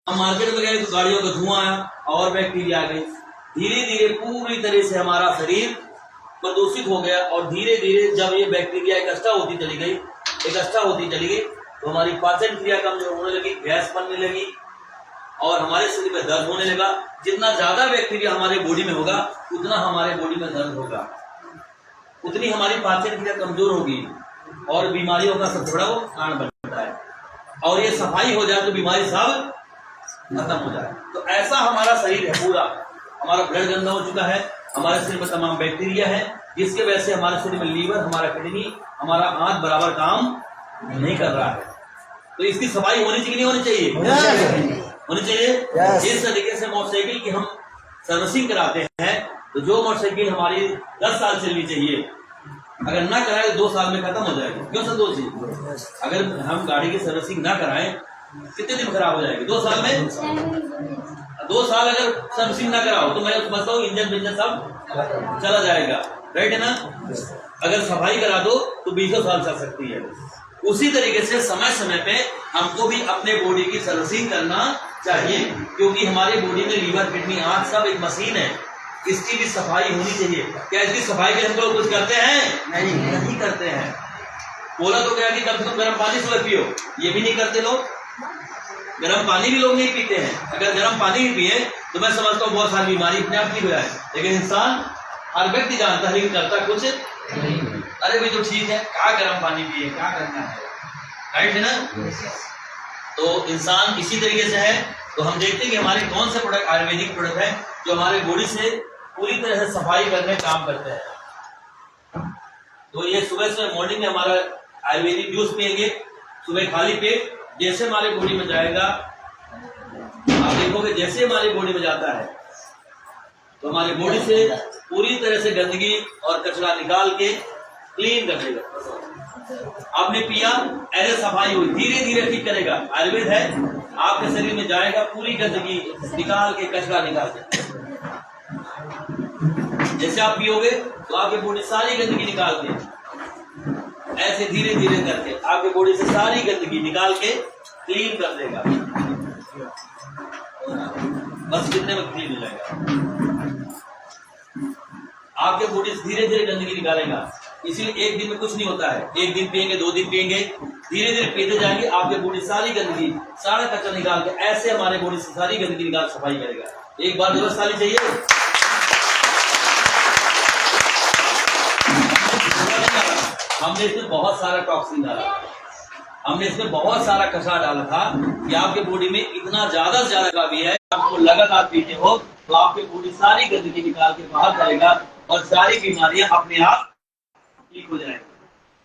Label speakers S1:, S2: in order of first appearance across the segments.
S1: हम मार्केट में गए तो गाड़ियों का धुआं आया और बैक्टीरिया आ गई। धीरे धीरे पूरी तरह से हमारा शरीर प्रदूषित हो गया और धीरे धीरे जब ये बैक्टीरिया इकट्ठा होती चली गई तो हमारी पाचन क्रिया कमजोर होने लगी, गैस बनने लगी और हमारे शरीर में दर्द होने लगा। जितना ज्यादा बैक्टीरिया हमारे बॉडी में होगा उतना हमारे बॉडी में दर्द होगा, उतनी हमारी पाचन क्रिया कमजोर होगी और बीमारियों का सबसे बड़ा वो कारण बनता है। और ये सफाई हो जाए तो बीमारी सब खत्म हो जाए। तो ऐसा हमारा शरीर है, पूरा हमारा ब्लड गंदा हो चुका है, हमारे शरीर में तमाम बैक्टीरिया है, जिसके वजह से हमारे शरीर में लीवर, हमारा किडनी, हमारा आंत बराबर काम नहीं कर रहा है। तो इसकी सफाई होनी चाहिए, नहीं होनी चाहिए? होनी चाहिए। जिस तरीके से मोटरसाइकिल की हम सर्विसिंग कराते हैं तो जो मोटरसाइकिल हमारी 10 साल चलनी चाहिए, अगर ना कराए तो 2 साल में खत्म हो जाएगी। क्यों संतोष जी? अगर हम गाड़ी की सर्विसिंग ना कराएं कितने दिन खराब हो जाएगी? 2 साल में। 2 साल अगर सर्विसिंग ना कराओ तो मैं समझता हूँ इंजन बिजन सब चला जाएगा, राइट है ना? अगर सफाई करा दो तो 20 साल चल सकती है। उसी तरीके से समय समय पे हमको भी अपने बॉडी की सर्विसिंग करना चाहिए, क्योंकि हमारे बॉडी में लीवर, किडनी, आंत सब एक मशीन है, इसकी भी सफाई होनी चाहिए। क्या इसकी सफाई के हम लोग कुछ करते हैं? नहीं करते हैं। बोला तो क्या कि कम से कम गर्म पानी सुबह पियो, ये भी नहीं करते लोग। गर्म पानी भी लोग नहीं पीते हैं। अगर गर्म पानी भी पिए तो मैं समझता हूँ बहुत सारी बीमारी अपने आप ठीक हो जाए, लेकिन इंसान, हर व्यक्ति जानता है लेकिन करता कुछ नहीं। अरे भाई तो ठीक है, क्या गर्म पानी पिए, क्या करना है, राइट है ना? तो इंसान इसी तरीके से है। तो हम देखते हैं कि हमारे कौन से प्रोडक्ट आयुर्वेदिक प्रोडक्ट है जो हमारे बॉडी से पूरी तरह से सफाई करने काम करते हैं। तो ये सुबह मॉर्निंग में हमारा आयुर्वेदिक जूस पिएंगे सुबह खाली पेट, जैसे हमारे बॉडी में जाएगा आप देखोगे, जैसे हमारी बॉडी में जाता है तो हमारी बॉडी से पूरी तरह से गंदगी और कचरा निकाल के क्लीन कर देगा। आपने पिया, ऐसे सफाई हुई, धीरे धीरे ठीक करेगा। आयुर्वेद है, आपके शरीर में जाएगा, पूरी गंदगी निकाल के, कचरा निकाल के। जैसे आप पियोगे तो आपकी बॉडी सारी गंदगी निकाल के, ऐसे धीरे धीरे करके आपकी बॉडी से सारी गंदगी निकाल के क्लीन कर देगा। बस कितने में क्लीन हो जाएगा? आपके बॉडी से धीरे धीरे गंदगी निकालेगा। इसीलिए एक दिन में कुछ नहीं होता है। एक दिन पिएंगे, 2 दिन पिएंगे, धीरे धीरे पीते जाएंगे, आपके बॉडी सारी गंदगी, सारा कचरा निकाल के ऐसे हमारे बॉडी से सारी गंदगी निकाल सफाई करेगा। एक बार व्यवस्था ली चाहिए। हमने इसमें बहुत सारा टॉक्सिन डाला, हमने इसमें बहुत सारा कचरा डाला था कि आपके बॉडी में इतना ज्यादा से ज्यादा भी है, आपको लगातार पीते हो तो आपकी बॉडी सारी गंदगी निकाल के बाहर करेगा और सारी बीमारियां अपने आप ठीक हो जाएगी।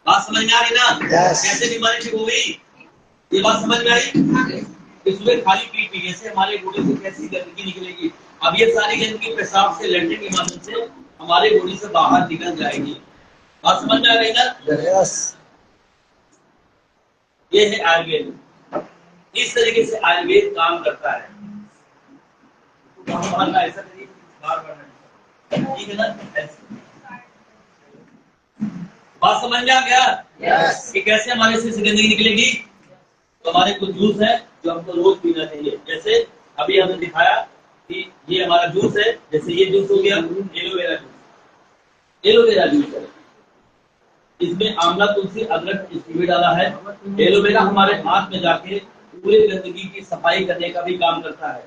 S1: बात समझ में आ रही ना? कैसे बीमारी ठीक हो गई, ये बात समझ में आई? इसमें खाली पीट पीने से हमारे बॉडी से कैसी गंदगी निकलेगी। अब ये सारी गंदगी पेशाब से, लैट्रिन के माध्यम से हमारे बॉडी से बाहर निकल जाएगी। बात समझ में आ गई ना? ये है आयुर्वेद। इस तरीके से आयुर्वेद काम करता है। ऐसा करिए, ठीक है ना? बात समझ में आ गया? कि कैसे हमारे से गंदगी निकलेगी? तो हमारे कुछ जूस है जो हमको रोज पीना चाहिए। जैसे अभी हमने दिखाया कि ये हमारा जूस है, जैसे ये जूस हो गया एलोवेरा जूस। एलोवेरा जूस है, इसमें आंवला, तुलसी, अदरक, स्टीवी डाला है। एलोवेरा हमारे हाथ में जाके पूरे गंदगी की सफाई करने का भी काम करता है,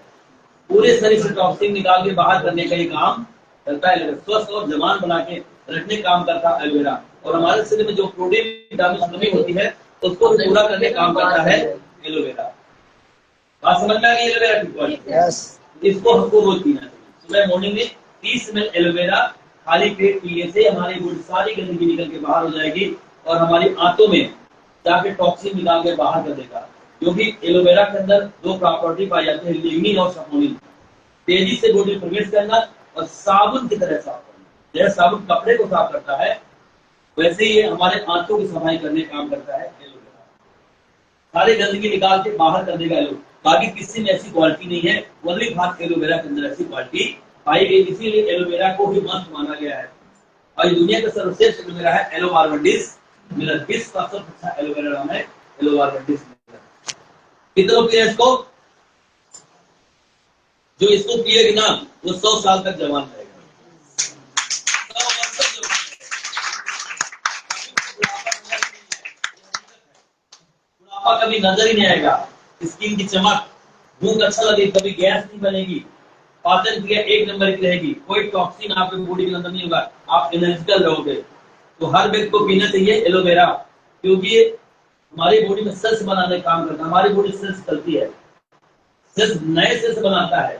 S1: पूरे शरीर से टॉक्सिन निकाल के बाहर करने का ही काम करता है। स्वस्थ और जवान बना के रखने का काम करता है एलोवेरा। और हमारे शरीर में जो प्रोटीन, विटामिन की कमी होती है उसको पूरा करने का काम करता है एलोवेरा। बात समझ में आ गई? एलोवेरा इसको हमको रोज पीना चाहिए। सुबह मॉर्निंग में 30 ml एलोवेरा खाली पेट पीने से हमारी बॉडी सारी गंदगी निकल के बाहर हो जाएगी और हमारी आंतों में जाके टॉक्सिन निकाल के बाहर कर देगा। क्योंकि एलोवेरा के अंदर 2 प्रॉपर्टी पाई जाती है, लिग्निन और सपोनिन। तेजी से बॉडी में प्रवेश करना और साबुन की तरह साफ करना। जैसे साबुन कपड़े को साफ करता है, वैसे ही ये हमारे आंतों की सफाई करने का काम करता है एलोवेरा। सारी गंदगी निकाल के बाहर कर देगा एलोवेरा। बाकी किसी में ऐसी क्वालिटी नहीं है, ओनली बात एलोवेरा के अंदर ऐसी क्वालिटी पाई गई, इसीलिए एलोवेरा को भी मस्त माना गया है। और दुनिया का सर्वश्रेष्ठ एलोवेरा है एलोवार्बडिस मिलर। विश्व का सबसे अच्छा एलोवेरा नाम है एलोवार्बडिस मिलर। कितने लोग इसको जो इसको पिएगी ना वो 100 साल तक जवान रहेगा, 100 वर्ष तक जवान रहेगा, बुढ़ापा कभी नजर ही नहीं आएगा। स्किन की चमक, भूख अच्छा लगेगी, कभी गैस नहीं बनेगी, पाचन क्रिया एक नंबर की रहेगी, कोई टॉक्सिन आपके बॉडी के अंदर नहीं होगा, आप एनर्जिकल रहोगे। तो हर व्यक्ति को पीना चाहिए एलोवेरा, क्योंकि हमारी बॉडी में सेल्स बनाने का काम करता है। हमारी बॉडी सेल्स चलती है, सेल्स नए सेल्स बनाता है,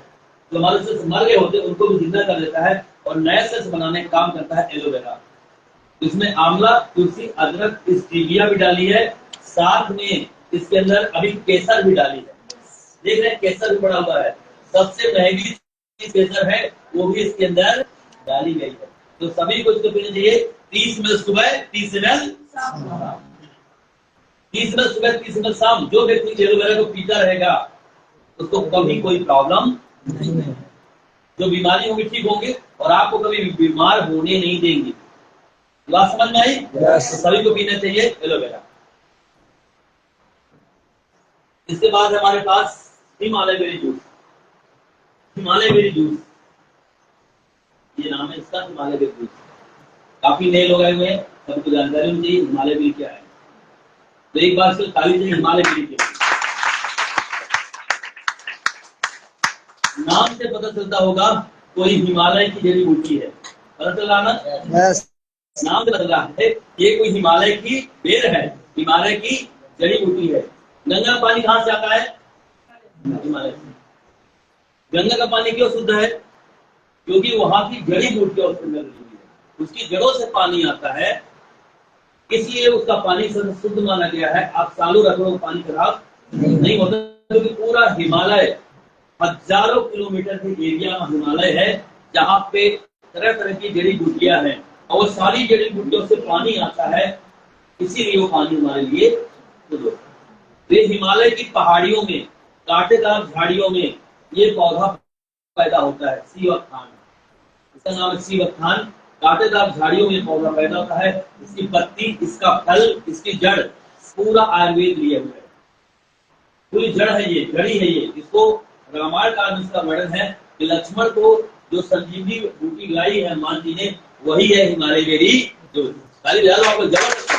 S1: जो हमारे सेल्स मर गए होते हैं उनको भी जिंदा कर देता है और नए सेल्स बनाने का काम करता है एलोवेरा। इसमें आंवला, तुलसी, अदरक, स्टीविया भी डाली है, साथ में इसके अंदर अभी केसर भी डाली है। देख रहे हैं केसर भी पड़ा हुआ है, सबसे महंगी चीज केसर है, वो भी इसके अंदर डाली गई है। तो सभी को इसको पीना चाहिए 30 ml सुबह, 30 ml शाम, 30 ml सुबह, 30 ml शाम। जो व्यक्ति एलोवेरा को पीता रहेगा उसको कभी कोई प्रॉब्लम नहीं है, जो बीमारी होगी ठीक होंगे और आपको कभी बीमार होने नहीं देंगे। बात समझ में आई? तो सभी को पीना चाहिए एलोवेरा। इसके बाद हमारे पास Himalaya berry juice, Himalaya berry juice ये नाम है इसका, हिमालय बेरी जूस। काफी नए लोग आए हुए हैं, सबको जानकारी होनी चाहिए हिमालय बेरी क्या है। तो एक बार से खाली चाहिए हिमालय बेरी क्या, नाम से पता चलता होगा कोई हिमालय की जड़ी बूटी है, पता चल रहा ना? नाम से पता चल रहा है ये कोई हिमालय की बेर है, हिमालय की जड़ी बूटी है। गंगा का पानी कहाँ से आता है? हिमालय से। गंगा का पानी क्यों शुद्ध है? क्योंकि वहां की जड़ी बूटियां उसके अंदर लगी हुई है, उसकी जड़ों से पानी आता है, इसलिए उसका पानी सबसे शुद्ध माना गया है। आप सालों रख लो पानी खराब नहीं होता, क्योंकि पूरा हिमालय हजारों किलोमीटर के एरिया में हिमालय है, जहाँ पे तरह तरह की जड़ी बूटियां हैं और सारी जड़ी बूटियों से पानी आता है, इसीलिए वो पानी हमारे लिए शुद्ध होता है। ये हिमालय की पहाड़ियों में, कांटेदार झाड़ियों में ये पौधा पैदा होता है, सीवकथान, इसका नाम है सीवकथान। कांटेदार झाड़ियों में पौधा पैदा होता है, इसकी पत्ती, इसका फल, इसकी जड़ पूरा आयुर्वेद लिए हुए है, पूरी जड़ है ये, जड़ी है ये। इसको रामायण काल में इसका वर्णन है कि लक्ष्मण को जो संजीवनी बूटी लाई है हनुमान जी ने, वही है हिमालय बेरी जूस। खाली आपको जबरदस्त।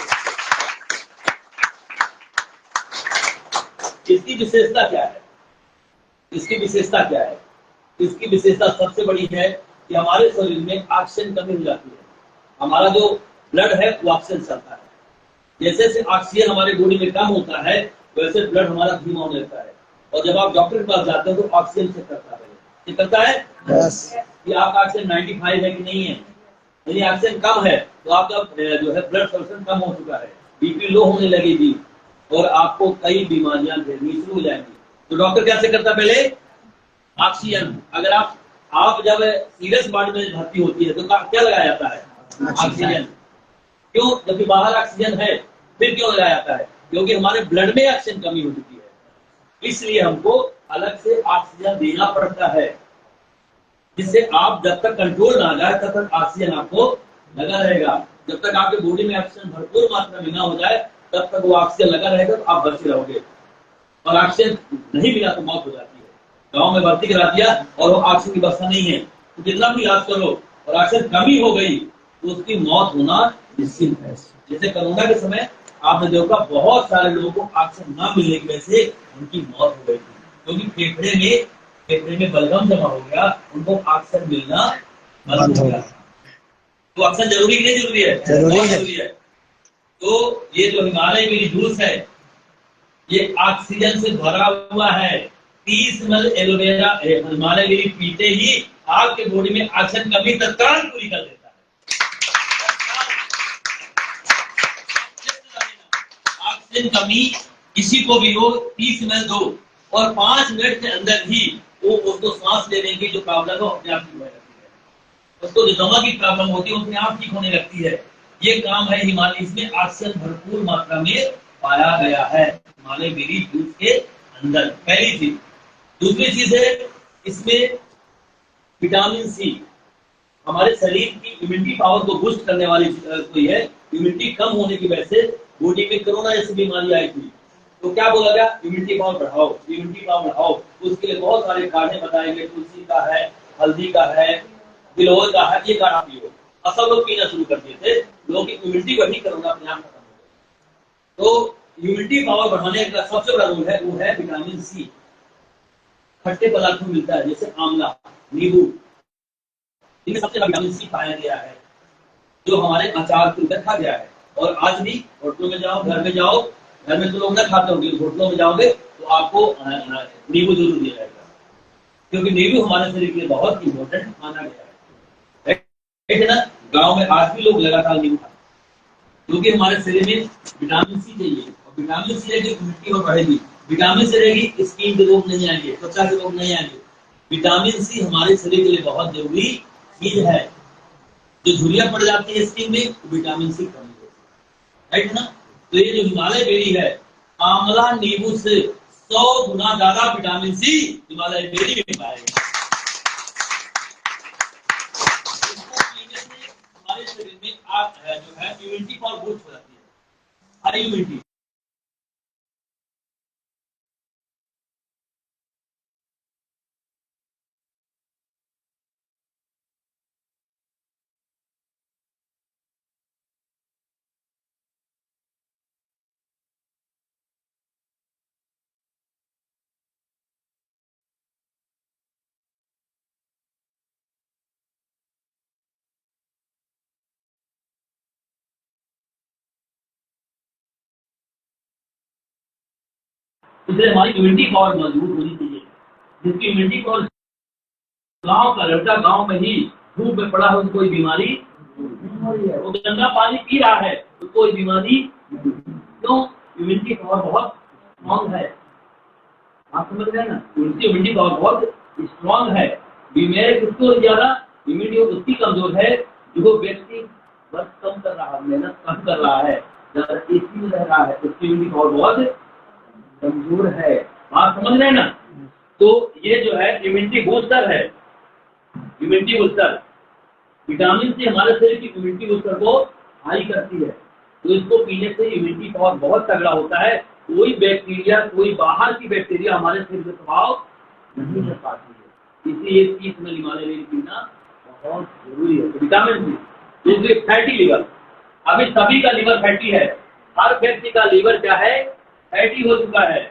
S1: इसकी विशेषता क्या है? इसकी विशेषता क्या है? इसकी विशेषता सबसे बड़ी है कि हमारे शरीर में ऑक्सीजन कमी हो जाती है। हमारा जो ब्लड है वो ऑक्सीजन चलता है, जैसे जैसे ऑक्सीजन हमारे बॉडी में कम होता है वैसे ब्लड हमारा धीमा होने लगता है। और जब आप डॉक्टर के पास जाते हो तो ऑक्सीजन चेक करता है, चेक करता है कि आपका ऑक्सीजन 95 है कि नहीं है। यदि ऑक्सीजन कम है तो आपका जो है ब्लड प्रेशर कम हो चुका है, बीपी लो होने लगेगी और आपको कई बीमारियां झेलनी शुरू हो जाएंगी। तो डॉक्टर क्या चेक करता है? पहले ऑक्सीजन। अगर आप जब सीरियस वार्ड में भर्ती होती है तो क्या लगाया जाता है? ऑक्सीजन। क्यों? जबकि बाहर ऑक्सीजन है, फिर क्यों लगाया जाता है? क्योंकि हमारे ब्लड में ऑक्सीजन कमी हो चुकी है, इसलिए हमको अलग से ऑक्सीजन देना पड़ता है, जिससे आप जब तक कंट्रोल ना आ जाए तब तक ऑक्सीजन आपको लगा रहेगा। जब तक आपके बॉडी में ऑक्सीजन भरपूर मात्रा में ना हो जाए तब तक वो ऑक्सीजन लगा रहेगा, तो आप बचे रहोगे। और ऑक्सीजन नहीं मिला तो मौत हो जाती है। गांव में भर्ती करा दिया और वो ऑक्सीजन की व्यवस्था नहीं है, तो जितना भी इलाज करो और ऑक्सीजन कमी हो गई तो उसकी मौत होना निश्चित है। जैसे कोरोना के समय आपने देखा बहुत सारे लोगों को ऑक्सीजन न मिलने की वजह से उनकी मौत हो गई थी, क्योंकि फेफड़े में बलगम जमा हो गया, उनको ऑक्सीजन मिलना बंद हो गया। तो ऑक्सीजन जरूरी कि नहीं जरूरी है? जरूरी है। तो ये जो हिमालय बेरी जूस है ये ऑक्सीजन से भरा हुआ है। 30 ml एलोवेरा हिमालय बेरी पीते ही आपके बॉडी में ऑक्सीजन कमी तत्काल पूरी कर देता है। ऑक्सीजन कमी किसी को भी हो 30 ml दो और 5 मिनट के अंदर ही वो उसको सांस लेने की जो प्रॉब्लम है अपने आप ठीक होने लगती है। उसको जो दमा की प्रॉब्लम होती है अपने आप ठीक होने लगती है। ये काम है हिमालय, इसमें ऑक्सीजन भरपूर मात्रा में पाया गया है हिमालय बेरी जूस के अंदर, पहली चीज। दूसरी चीज है इसमें विटामिन सी, हमारे शरीर की इम्यूनिटी पावर को बूस्ट करने वाली कोई है। इम्यूनिटी कम होने की वजह से बॉडी में कोरोना जैसी बीमारी आई थी, तो क्या बोला गया, इम्यूनिटी पावर बढ़ाओ, इम्यूनिटी पावर बढ़ाओ। उसके लिए बहुत सारे काढ़े बताए गए, तुलसी का है, हल्दी का है, गिलोय का है, ये काढ़ा पियो। और सब लोग पीना शुरू कर दिए थे, लोगों की इम्यूनिटी बढ़ी करोना अपने आप खत्म हो गया। तो इम्यूनिटी पावर बढ़ाने का सबसे बड़ा रोल है, वो है विटामिन सी। खट्टे पदार्थों में मिलता है, जैसे आंवला, नींबू, इनमें सबसे ज्यादा विटामिन सी पाया गया है, जो हमारे अचार के अंदर खा गया है। और आज भी होटलों में जाओ, घर में जाओ, घर में तो लोग ना खाते होंगे, होटलों में जाओगे तो आपको नींबू जरूर दिया जाएगा, क्योंकि नींबू हमारे शरीर के लिए बहुत इंपॉर्टेंट माना गया है ना। गाँव में आज भी लोग लगातार नींबू खाते हैं, क्योंकि हमारे शरीर में विटामिन सी चाहिए, और विटामिन सी रहेगी इम्यूनिटी और बढ़ेगी, विटामिन सी रहेगी स्किन के रोग नहीं आएंगे, त्वचा के रोग नहीं आएंगे। विटामिन सी हमारे शरीर के लिए बहुत जरूरी चीज है। जो झुर्रियां पड़ जाती है स्किन में, विटामिन सी कमी होती है, राइट ना। तो ये जो हिमालय बेरी है, आंवला नींबू से 100 गुना ज्यादा विटामिन सी हिमालय बेरी में पाएगा। इसको पीने से हमारे शरीर में जो है इम्यूनिटी पावर बूस्ट हो जाती है, हाई इम्यूनिटी। इसलिए हमारी इम्यूनिटी पावर मजबूत होनी चाहिए, जिसकी इम्यूनिटी पावर, गांव का लड़का गांव में ही धूप में पड़ा हो, कोई बीमारी नहीं हो रही है, वो गंदा पानी पी रहा है तो कोई बीमारी क्यों, इम्यूनिटी पावर बहुत स्ट्रॉन्ग है। आप समझ रहे हैं ना, उनकी इम्यूनिटी पावर बहुत स्ट्रॉन्ग है। मेरे किसको ज्यादा इम्यूनिटी उसकी कमजोर है, जो व्यक्ति वर्क कम कर रहा है, मेहनत कम कर रहा है, ज्यादा एसी में रह रहा है, उसकी इम्यूनिटी पावर बहुत कमजोर है। आप समझ रहे हैं ना। तो ये जो है इम्यूनिटी बूस्टर है, इम्यूनिटी बूस्टर। विटामिन सी हमारे शरीर की इम्यूनिटी बूस्टर को हाई करती है, तो इसको पीने से इम्यूनिटी पावर बहुत तगड़ा होता है। कोई बैक्टीरिया, कोई बाहर की बैक्टीरिया हमारे शरीर में प्रभाव नहीं कर पाती है, इसलिए इस में हिमालय बेरी पीना बहुत जरूरी है। Vitamin C. दूसरी फैटी लिवर, अभी सभी का लिवर फैटी है, हर व्यक्ति का लिवर क्या है, फैटी हो चुका है।